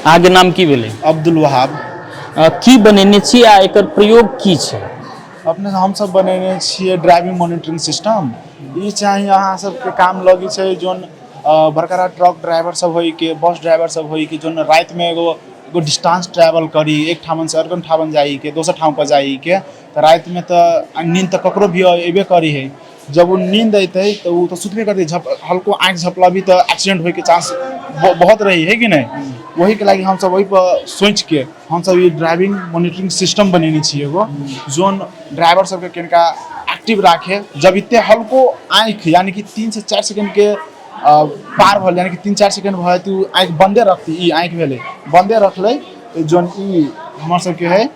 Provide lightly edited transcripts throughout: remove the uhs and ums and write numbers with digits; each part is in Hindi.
आगे नाम की भेलै? अब्दुल वहाब। की बनेने छी आ एकर प्रयोग की छै? अपने हम सब बनेने छियै ड्राइविंग मॉनिटरिंग सिस्टम। ई चाहिए अहाँ सबके काम लगी छै जोन बड़का ट्रक ड्राइवर सब होई के, बस ड्राइवर सब होई के, जोन रात में एगो डिस्टेंस ट्रैवल करी, एक ठावन से अर्गन ठावन जाई के, दोसर ठाव पर जाई के, तो रात में तो नींद तो ककरो भी अबे करी है। जब वो नींद अतै तो वो तो सुतबे करते, हल्को आँख झपलाबी तो एक्सीडेंट होए के चांस बहुत रही है कि नहीं। वही के लगी हम सब वही पर सोच के हम सब ये ड्राइविंग मॉनिटरिंग सिस्टम बनेने छिए एगो, जोन ड्राइवर सबके केनका एक्टिव राखे। जब इतने हल्को आँख यानी कि 3 से 4 सेकंड के पार भल, यानी कि 3-4 सेकंड भले तो आँख बंदे रखती, ई आँख भेले बंदे रखले जोन ई हमर सबके है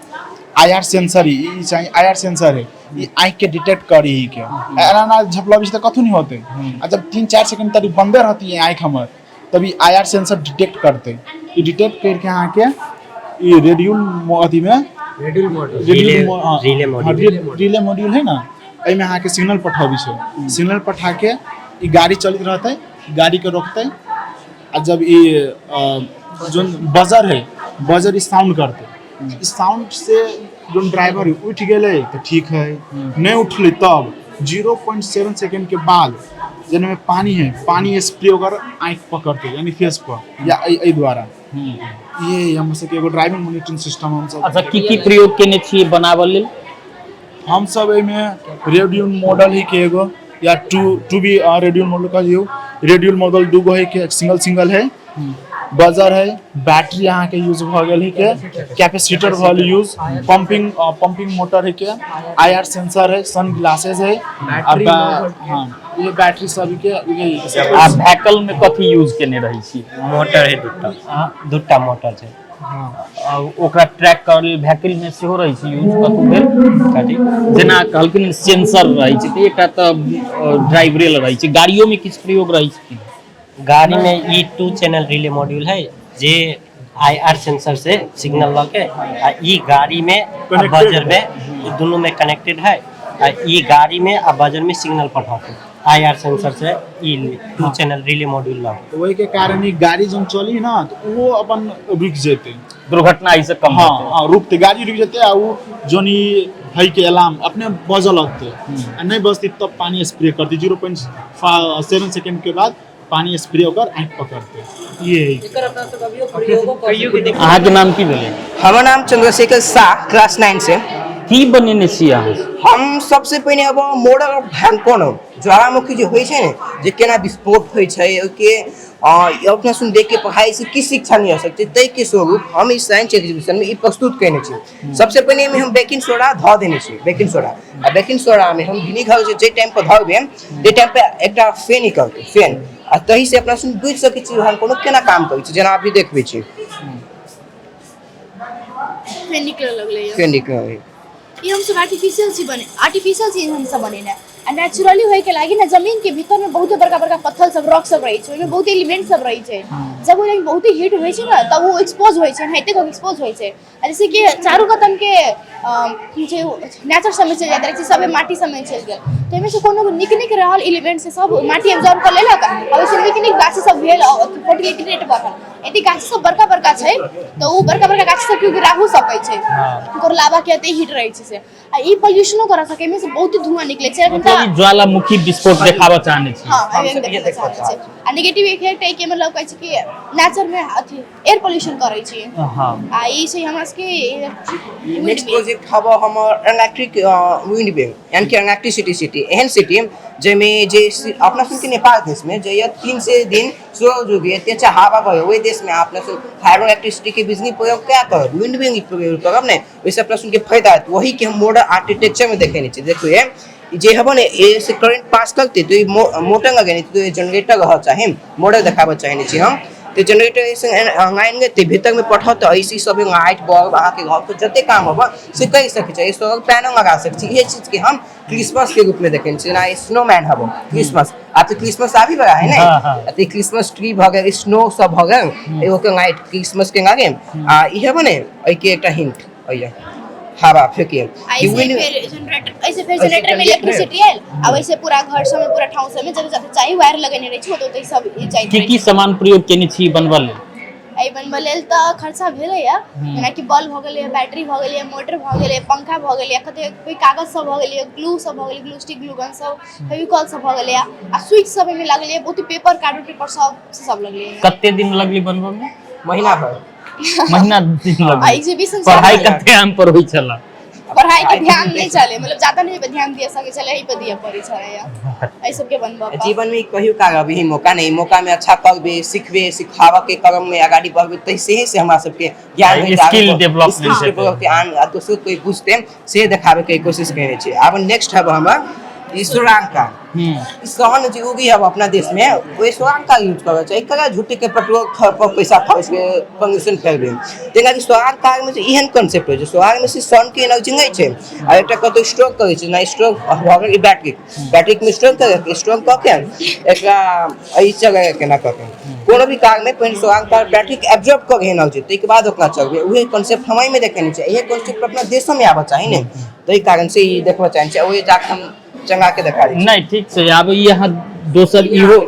IR सेंसर, ई चाहिए IR सेंसर है, ई आँख के डिटेक्ट करी ही के एना झपलाबी से कथु नहीं होते। आ जब 3-4 सेकंड तक बंदे रहती है आँख हमर, तभी IR सेंसर डिटेक्ट करते। ये डिटेक्ट करके अहाँ के ये रेडियल अथी में रिले मॉड्यूल है ना, एहिमे अहाँ के सिग्नल पठाबी छै। सिग्नल पठा के ई गाड़ी चलित रहते, गाड़ी के रोकते, आ जब ये जो बजर है, बजर इस साउंड करते, इस साउंड से जो ड्राइवर उठ गए तो ठीक है, नहीं उठले तब 0.7 सेकंड के बाद जिनमें पानी है, पानी स्प्रे होकर आँख पकड़ते यानी फेस पर या ए द्वारा। ये हम सबके एगो ड्राइविंग मॉनिटरिंग सिस्टम हम सब। अच्छा, की प्रयोग केने छी बनावल लेल? हम सब एमे रेडियल मॉडल ही के एगो या टू भी रेडियल मॉडल का जो रेडियल मॉडल दूगो है के सिंगल है, बजर है, बैटरी यहाँ के यूज भ गेल है के, कैपेसिटर भल यूज, पंपिंग मोटर है के, IR सेंसर है, सन ग्लासेस है, हाँ ये बैटरी सब के। आ व्हीकल में कथी यूज केने रही छी? मोटर है दूटा मोटर छै। हाँ, ओकरा ट्रैक कर लेल व्हीकल में सेहो रही छी यूज कतौ भेल कथी जेना कहलखिन सेंसर रही छै, त एकटा त ड्राइवरे रही छै, गाड़ियों में किछ प्रयोग रही छै? गाड़ी में ई 2 चैनल रिले मॉड्यूल है जे IR सेंसर से सिग्नल लगे, आ ई गाड़ी में आ बजर में दोनों में कनेक्टेड है, आ ई गाड़ी में आ बजर में सिग्नल पठाते IR सेंसर से ई 2 चैनल रिले मॉड्यूल लगे। तो वही के कारण ही गाड़ी जब चली ना तो वो अपन रुक जेते, दुर्घटना ऐसे कम हाँ हाँ रुकते, गाड़ी रुक जेते आ वो जोनी है के अलार्म अपने बज लगते, नहीं बजती तब पानी स्प्रे करती, 0.7 सेकंड के बाद पानी स्प्रे होकर आँख पकड़ते। ये अहाँ के नाम की भेलै? हमर नाम चंद्रशेखर शाह, क्लास 9 से। की बनेने छी अहाँ? हम सबसे पहिने अब मॉडल ऑफ भ्यानकोन ज्वालामुखी जो होइ छै ने, जे केना विस्फोट होइ छै, ओके अपना सुन देख के पढ़ाई से की शिक्षा नहीं हो सकती, तै के स्वरूप हम इस साइंस एग्जीबिशन में ई प्रस्तुत करने छी। सबसे पहले में हम बेकिंग सोडा ध देने छी, बेकिंग सोडा, आ बेकिंग सोडा में हम विनेगर जे टाइम पर धरबे जे टाइम पे एकटा फेन निकलते, फेन आ तही से अपना सुन बुझ सकै छी हम कोनो केना काम करै छी। जेना अभी देखबै छी फेन निकल लगले, फेन निकल ये हम सब आर्टिफिशियल चीज हम सब बनेना आ नेचुरली होय के लागी ना जमीन के भीतर में बहुत बड़का बड़का पत्थर सब, रॉक सब रही छै, ओमे बहुत एलिमेंट सब रही छै। जब वो बहुत हीट होय छै ना तब वो एक्सपोज होय छै, हेते को एक्सपोज होय छै। जैसे कि चारों कतम के जे नेचर समय चल जात रही छै, सब माटी समय चल गेल, तो एमे से कोनो निक रहल एलिमेंट से सब माटी एब्जॉर्ब कर लेलक, और वैसे निक गाछ सब भेल, फर्टिलिटी बढ़ल। यदि गाछ सब बड़का बड़का छै तो वो बड़का बड़का गाछ सब के गिराहू सकै छै, ओकर लावा के एते हीट रही छै से, आ ई पोल्यूशनो करा सके में से बहुत धुआं निकले छै। मतलब ज्वालामुखी विस्फोट देखाबो चाहने छी। हां ये देखा छै, आ नेगेटिव इफेक्ट है के मतलब कहै छै कि नेचर में अथी एयर पोल्यूशन करै छै। हां आ ई छै हमरा के नेक्स्ट प्रोजेक्ट हबो हमर इलेक्ट्रिक विंड वेव, यानी कि इलेक्ट्रिसिटी सिटी, एहन सिटी जेमे जे अपना सुन के नेपाल देश में जे 3 से दिन सूरज उगे ते अच्छा हवा बहे, ओइ देश में अपना सुन हाइड्रो इलेक्ट्रिसिटी के बिजली प्रयोग क्या कर, विंड वेव प्रयोग करब ने, वैसे अपना सुन के फायदा है। वही के हम मॉडल आर्किटेक्चर में देखेने छी। देखो ये जे हबो ने ए से करंट पास करते तो मोटर लगे तो ये जनरेटर रह चाहे मॉडल देखाबो चाहे छी हम, तो जनरेटर से आएंगे तो भीतर में पठत ऐसी सब लाइट बल्ब अहाँ के घर पर जते काम होबा से कर सके छै, सोलर पैनल लगा सके छी। ये चीज के हम क्रिसमस के रूप में देखें छी, ना स्नोमैन हबो क्रिसमस, अब तो क्रिसमस आबी बड़ा है ना, तो क्रिसमस ट्री भ गेल, स्नो सब भ गेल, एगो के लाइट क्रिसमस के लागे आ ई हबो ने ए के एकटा हिंट अइया हवा फेंके ऐसे फिर जनरेटर में इलेक्ट्रिसिटी है, अब ऐसे पूरा घर सब में पूरा ठाउँ सब में जब चाहिए वायर लगेने रही छै, तो सब चाहिए की सामान प्रयोग केने छी बनबल? एहि बनबऽ लेल तऽ खर्चा भेलैया, जेनाकि बल्ब भऽ गेलै, बैटरी भऽ गेलै, मोटर भऽ गेलै, पंखा भऽ गेलै, कते कोई कागज सब भऽ गेलै, ग्लू सब भऽ गेलै, ग्लू स्टिक, ग्लू गन सब, फेविकॉल सब भऽ गेलै आ स्विच सब एहिमे लगलै, बहुत पेपर, कार्ड पेपर सब लगलै। कते दिन लगली बनबऽ में? महीना भर महीना दिन लगली। एग्जीबिशन पढ़ाई कते आम पर होई छला? पढ़ाई के ध्यान नहीं चले, मतलब ज्यादा नहीं पे ध्यान दिया सके चले, यही पे दिया पड़ी छले या ऐ सब के बनबऽ जीवन में कहियो का अभी मौका नहीं, मौका में अच्छा करबे, सीखबे, सिखावा के क्रम में आगाड़ी बढ़बे, तैसे ही से हमरा सबके ज्ञान में स्किल डेवलपमेंट आ दोसरो कोई बुझते से देखावे के कोशिश करे छै। अब नेक्स्ट है हमरा ईश्वरांका। सोहन जी उगी है अपना देश में, वो ईश्वरांका यूज करे छै, एकरा झूठे के पेट्रोल पर पैसा खर्च के कंडीशन कर दे। तेना कि ईश्वरांका में से एहन कांसेप्ट है जे ईश्वरांक में से सन के एनर्जी नहीं छै आ एकटा कतो स्टोर करे छै ना, स्टोर भऽ गेल बैटरी में स्टोर करे, स्टोर क के एकरा एहि जगह केना करे कोनो भी कार में पहिने ईश्वरांका बैटरी के एब्जॉर्ब करे एनर्जी, तै के बाद ओकरा चलबे। उहे कांसेप्ट हमई में देखे नहीं छै, इहे कांसेप्ट अपना देशों में आबा चाहिए ने, तै कारण से ई देखबा चाहिए। ओहे जाके हम चंगा के देखा दी नहीं ठीक छै। आब यहाँ दोसर इहो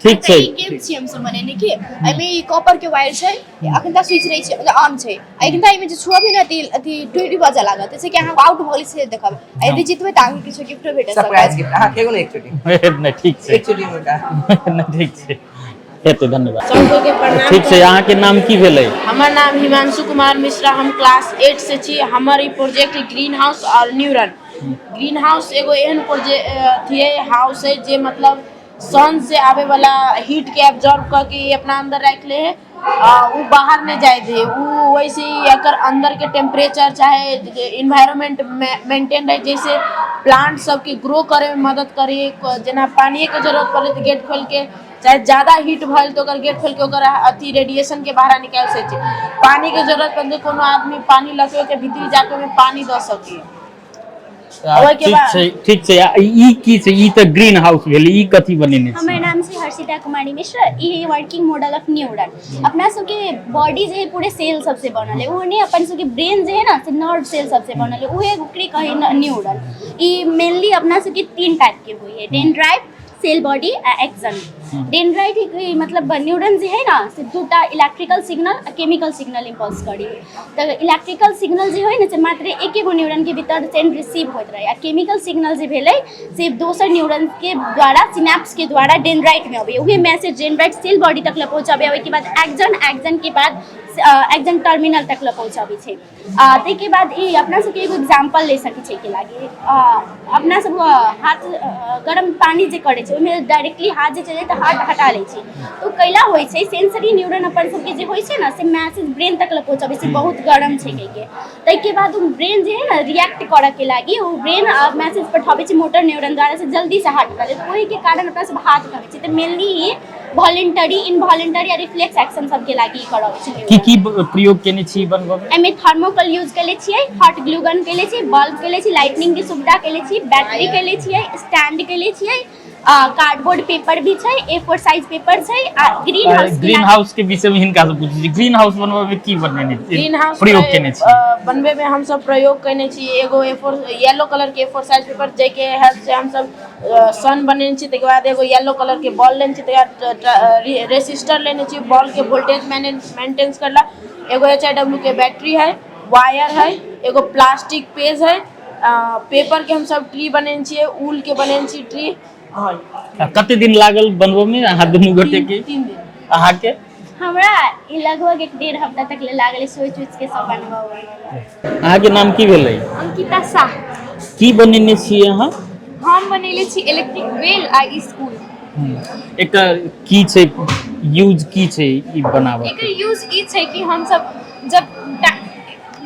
ठीक छै, केम छी हम सब बनेने के एमे ई कॉपर के वायर छै, अखन त स्विच रही छै, ऑन छै, एखन त एमे जे छुआबी न अथी 20 बजे लागत, जैसे कि अहाँ आउट भऽ गेल से देखब, यदि जितबै त अहाँ किछो गिफ्ट भेटत, सरप्राइज गिफ्ट अहाँ केगो ने एक छोटी नहीं ठीक छै, एक छोटी में का नहीं ठीक छै, हेतै, धन्यवाद। सबके प्रणाम। ठीक छै, अहाँ के नाम की भेलै? हमर नाम हिमांशु कुमार मिश्रा, हम क्लास 8 से छी। हमर ई प्रोजेक्ट ग्रीन हाउस और न्यूरन। ग्रीन हाउस एगो एहन प्रोजेक्ट हाउस है जे मतलब सन से आवे वाला हीट के एब्जॉर्ब करके अपना अंदर रख ले है, वो बाहर नहीं जाए थे। वो वैसे ही अगर अंदर के टेम्परेचर चाहे इन्वायरमेंट मेंटेन रहे, जैसे प्लांट सबके ग्रो करे में मदद करे, जना पानी के जरूरत पड़े तो गेट खोल के, चाहे ज्यादा हीट भइल तो अगर गेट खोल के ओकर अथी रेडिएशन के बाहर निकाल सके। पानी के जरूरत पड़े कोनो आदमी पानी लगे के भीतर जाके में पानी दे सके। ठीक छै। ई की छै? ई त ग्रीन हाउस भेलै, ई कथी बनेने छै? हमर नाम छै हर्षिता कुमारी मिश्र। ई वर्किंग मॉडल ऑफ न्यूरन। अपना सबके बॉडी जे पूरे सेल सबसे बनल है, ओने अपन सबके ब्रेन जे है ना से नर्व सेल सबसे बनल है, उहे ओकरे कहे न्यूरन। ई मेनली अपना सबके 3 टाइप के हुई है, डेंड्राइट, सेल बॉडी आ एक्सन। डेंड्राइट मतलब न्यूरन जे है ना से दूटा इलेक्ट्रिकल सिग्नल आ केमिकल सिग्नल इम्पल्स करी। तो इलेक्ट्रिकल सिग्नल जे है ना से मात्र एकेगो न्यूरन के भीतर सेंड रिसीव होइत रहे, आ केमिकल सिग्नल जे भेलै से दोसर न्यूरन के द्वारा, सिनेप्स के द्वारा डेंड्राइट में अबै, उहे मैसेज डेंड्राइट सेल बॉडी तक पहुँचाबै, ओहिके बाद एक्सन के बाद एक्सन टर्मिनल तक पहुँचाबै छै। ताहिके बाद ई अपना सबके एगो एग्जाम्पल ले सकै छै के लागी, अपना सब हाथ गरम पानी जे करे छै ओहिमे डायरेक्टली हाथ जे चले तऽ हाथ हटा लै छै, तो कैला होइ छै सेंसरी न्यूरन अपन सबके जे होइ छै ना से मैसेज ब्रेन तक पहुँचाबै छै बहुत गरम छै कहिके। ताहिके बाद उ ब्रेन जे है ना रिएक्ट करऽ के लागी उ ब्रेन मैसेज पठाबै छै मोटर न्यूरन द्वारा से जल्दी से हाथ हटा लै, ओहि के कारण अपना सब हाथ उठाबै छै। तऽ मेनली वॉलंटरी, इनवॉलंटरी आ रिफ्लेक्स एक्शन सबके लागी करबै छै। की प्रयोग केने छी बनबऽ में? एमे थर्मोकोल यूज केले छियै, हॉट ग्लू गन केले छियै, बल्ब केले छियै, लाइटनिंग के सुविधा केले छियै, बैटरी केले छियै, स्टैंड केले छियै, कार्डबोर्ड पेपर भी छै, A4 साइज पेपर छै, आ ग्रीन हाउस के विषय में हिनका से पूछै छी, ग्रीन हाउस बनबऽ में की बनेने छी, ग्रीन हाउस प्रयोग केने छी? बनबे में हम सब प्रयोग केने छी एगो A4 येलो कलर के A4 साइज पेपर, जे के हेल्प से हम सब सन बनेने छी। तके बाद एगो येलो कलर के बॉल लेने छी, तके बाद रेसिस्टर लेने छी बॉल के वोल्टेज मेंटेन करला, एगो HIW के बैटरी है, वायर है, एगो प्लास्टिक पेज है, पेपर के हम सब ट्री बनेने छियै, ऊल के बनेने छी ट्री। कते दिन लागल बनबऽ में अहाँ दुनू गोटे के? 3 दिन। अहाँ के? हमरा ई लगभग 1.5 हफ्ता तक ले लागल सोच के सब बनबऽ। अहाँ के नाम की भेलै? अंकिता शाह। की बनेने छियै अहाँ? हम बनेले छी इलेक्ट्रिक वेल आ स्कूल। एकर की छै यूज, की छै ई बनाबऽ? एकर यूज ई छै कि हम सब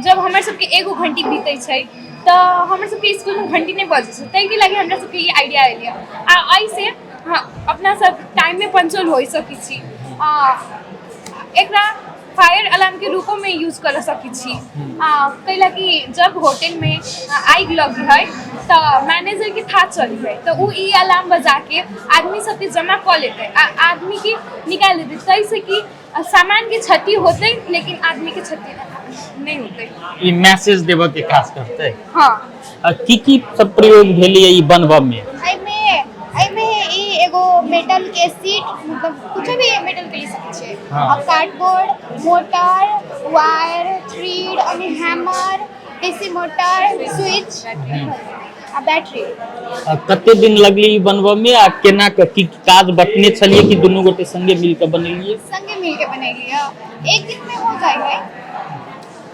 जब हमर सबके एगो घंटी बीतै छै तऽ हमर सबके स्कूल में घंटी नहीं बजै छै, ताहि के लागी हमरा सबके ई आइडिया एलिए आ एहिसे अपना सब टाइम में पंचुअल हो सकै छी। एकरा फायर अलार्म के रूपों में यूज कर सकै छी, कैला कि जब होटल में आगि लगी है तो मैनेजर के था चली है तो वो ई अलार्म बजा के आदमी सबके जमा कर लेते, आदमी के निकाल देते, तैसे कि सामान के क्षति होते लेकिन आदमी के क्षति नहीं होते। ई मैसेज देबऽ के खास करते। हाँ, की सब प्रयोग भेलै ई बनबऽ में? एमे ई एगो मेटल के सीट मतलब कुछ भी मेटल के ले सकै छै हाँ। अब कार्डबोर्ड मोटर वायर थ्रेड अनि हैमर डीसी मोटर स्विच आ बैटरी कते दिन लगली ई बनबऽ में आ केना की काज बटने छलिए कि दुनू गोटे संगे मिल के बनेलिए? संगे मिल के बनेलिए एक दिन में हो जाए है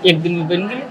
एक दिन में बन गेल?